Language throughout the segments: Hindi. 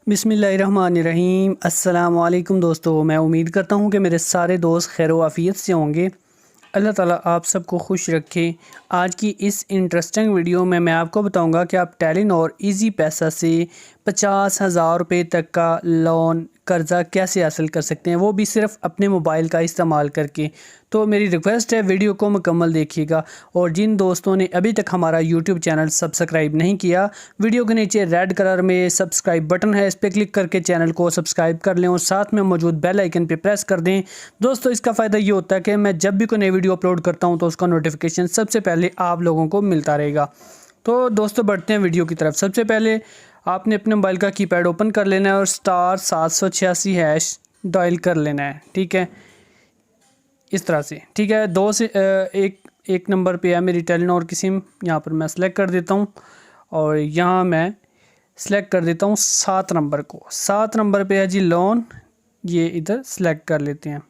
बिस्मिल्लाहिर्रहमानिर्रहीम। अस्सलाम वालेकुम दोस्तों, मैं उम्मीद करता हूँ कि मेरे सारे दोस्त खैर व आफ़ियत से होंगे। अल्लाह ताला आप सबको खुश रखे। आज की इस इंटरेस्टिंग वीडियो में मैं आपको बताऊंगा कि आप टेलीनॉर इजी पैसा से 50,000 रुपये तक का लोन कर्ज़ा कैसे हासिल कर सकते हैं, वो भी सिर्फ अपने मोबाइल का इस्तेमाल करके। तो मेरी रिक्वेस्ट है वीडियो को मुकम्मल देखिएगा, और जिन दोस्तों ने अभी तक हमारा यूट्यूब चैनल सब्सक्राइब नहीं किया, वीडियो के नीचे रेड कलर में सब्सक्राइब बटन है, इस पर क्लिक करके चैनल को सब्सक्राइब कर लें और साथ में मौजूद बेल आइकन पे प्रेस कर दें। दोस्तों, इसका फ़ायदा ये होता है कि मैं जब भी कोई नई वीडियो अपलोड करता हूँ तो उसका नोटिफिकेशन सबसे पहले आप लोगों को मिलता रहेगा। तो दोस्तों, बढ़ते हैं वीडियो की तरफ। सबसे पहले आपने अपने मोबाइल का कीपैड ओपन कर लेना है और *786# डायल कर लेना है। ठीक है, इस तरह से। ठीक है, एक नंबर पे है मेरी टेलीनॉर की सिम। यहाँ पर मैं सेलेक्ट कर देता हूँ और यहाँ मैं सेलेक्ट कर देता हूँ 7 नंबर को। 7 नंबर पे है जी लोन, ये इधर सेलेक्ट कर लेते हैं।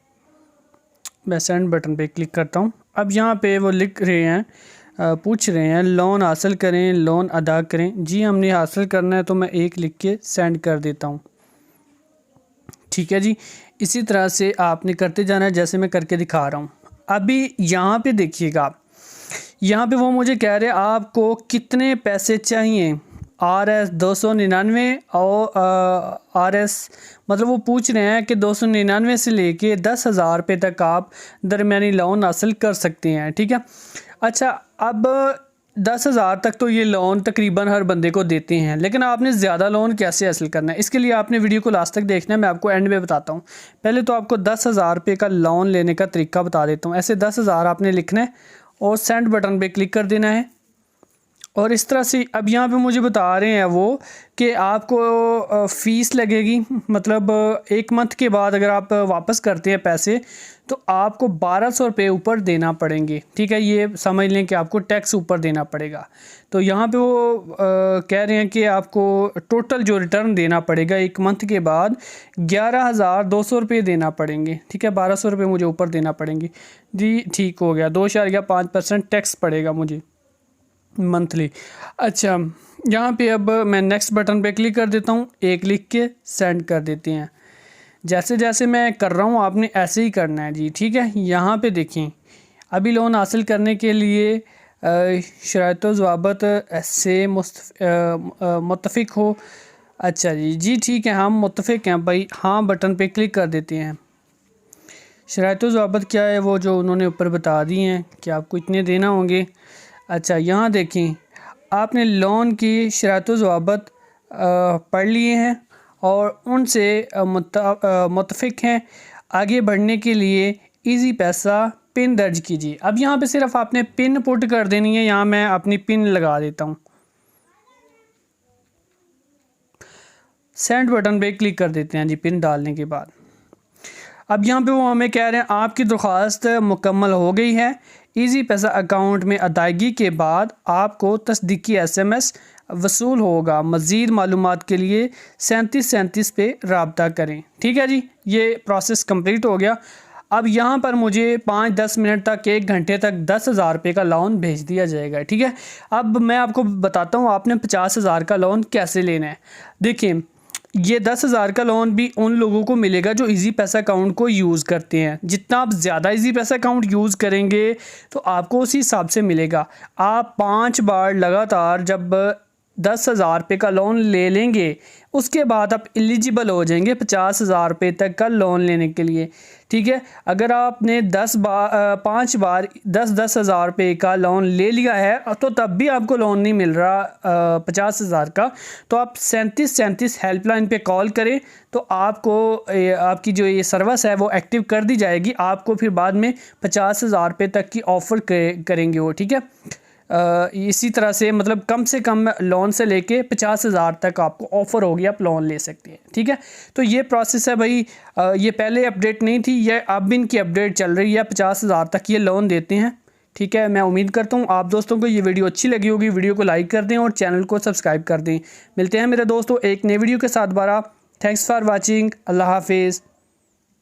मैं सेंड बटन पे क्लिक करता हूँ। अब यहाँ पे वो लिख रहे हैं, पूछ रहे हैं लोन हासिल करें, लोन अदा करें। जी हमने हासिल करना है तो मैं एक लिख के सेंड कर देता हूँ। ठीक है जी, इसी तरह से आपने करते जाना है जैसे मैं करके दिखा रहा हूँ। अभी यहाँ पे देखिएगा, यहाँ पे वो मुझे कह रहे हैं आपको कितने पैसे चाहिए। RS 299 और RS मतलब वो पूछ रहे हैं कि 299 से लेके 10,000 रुपये तक आप दरमियानी लोन हासिल कर सकते हैं। ठीक है, अच्छा, अब 10,000 तक तो ये लोन तकरीबन हर बंदे को देते हैं, लेकिन आपने ज़्यादा लोन कैसे हासिल करना है, इसके लिए आपने वीडियो को लास्ट तक देखना है। मैं आपको एंड में बताता हूँ। पहले तो आपको 10,000 रुपये का लोन लेने का तरीका बता देता हूँ। ऐसे 10,000 आपने लिखना है और सेंड बटन पे क्लिक कर देना है, और इस तरह से। अब यहाँ पे मुझे बता रहे हैं वो कि आपको फ़ीस लगेगी, मतलब 1 मंथ के बाद अगर आप वापस करते हैं पैसे तो आपको 1,200 रुपये ऊपर देना पड़ेंगे। ठीक है, ये समझ लें कि आपको टैक्स ऊपर देना पड़ेगा। तो यहाँ पे वो कह रहे हैं कि आपको टोटल जो रिटर्न देना पड़ेगा 1 मंथ के बाद 11,200 रुपये देना पड़ेंगे। ठीक है, 1,200 रुपये मुझे ऊपर देना पड़ेंगे जी। ठीक हो गया, 2.5% टैक्स पड़ेगा मुझे मंथली। अच्छा, यहाँ पे अब मैं नेक्स्ट बटन पे क्लिक कर देता हूँ, एक लिख के सेंड कर देते हैं। जैसे जैसे मैं कर रहा हूँ आपने ऐसे ही करना है जी। ठीक है, यहाँ पे देखें, अभी लोन हासिल करने के लिए शराइत व ज़वाबत से मुत्तफ़िक हो। अच्छा जी, ठीक है, हम मुत्तफ़िक हैं भाई। हाँ बटन पे क्लिक कर देते हैं। शराइत व ज़वाबत क्या है वो जो उन्होंने ऊपर बता दी हैं कि आपको इतने देना होंगे। अच्छा, यहाँ देखें, आपने लोन की शराइत व ज़वाबत पढ़ लिए हैं और उनसे मुत्तफ़िक हैं। आगे बढ़ने के लिए इजी पैसा पिन दर्ज कीजिए। अब यहाँ पे सिर्फ आपने पिन पुट कर देनी है। यहाँ मैं अपनी पिन लगा देता हूँ, सेंड बटन पे क्लिक कर देते हैं जी पिन डालने के बाद। अब यहाँ पे वो हमें कह रहे हैं आपकी दरख्वास्त मुकम्मल हो गई है। इजी पैसा अकाउंट में अदायगी के बाद आपको तस्दीकी SMS वसूल होगा। मज़ीद मालूमात के लिए 3737 पे रब्ता करें। ठीक है जी, ये प्रोसेस कंप्लीट हो गया। अब यहाँ पर मुझे 5-10 मिनट तक, 1 घंटे तक 10,000 रुपये का लोन भेज दिया जाएगा। ठीक है, अब मैं आपको बताता हूँ आपने 50,000 का लोन कैसे लेना है। देखिए, ये 10,000 का लोन भी उन लोगों को मिलेगा जो इजी पैसा अकाउंट को यूज़ करते हैं। जितना आप ज़्यादा इजी पैसा अकाउंट यूज़ करेंगे तो आपको उसी हिसाब से मिलेगा। आप 5 बार लगातार जब 10,000 रुपये का लोन ले लेंगे, उसके बाद आप एलिजिबल हो जाएंगे 50,000 रुपये तक का लोन लेने के लिए। ठीक है, अगर आपने 5 बार 10,000 रुपये का लोन ले लिया है तो तब भी आपको लोन नहीं मिल रहा 50,000 का, तो आप 3737 हेल्पलाइन पे कॉल करें तो आपको आपकी जो ये सर्विस है वो एक्टिव कर दी जाएगी। आपको फिर बाद में 50,000 रुपये तक की ऑफ़र करेंगे वो। ठीक है, इसी तरह से कम से कम लोन से लेके 50,000 तक आपको ऑफ़र होगी, आप लोन ले सकते हैं। ठीक है, तो ये प्रोसेस है भाई। ये पहले अपडेट नहीं थी, ये अब इनकी अपडेट चल रही है। 50,000 तक ये लोन देते हैं। ठीक है, मैं उम्मीद करता हूँ आप दोस्तों को ये वीडियो अच्छी लगी होगी। वीडियो को लाइक कर दें और चैनल को सब्सक्राइब कर दें। मिलते हैं मेरे दोस्तों एक नई वीडियो के साथ दोबारा। Thanks for watching. अल्लाह हाफिज़।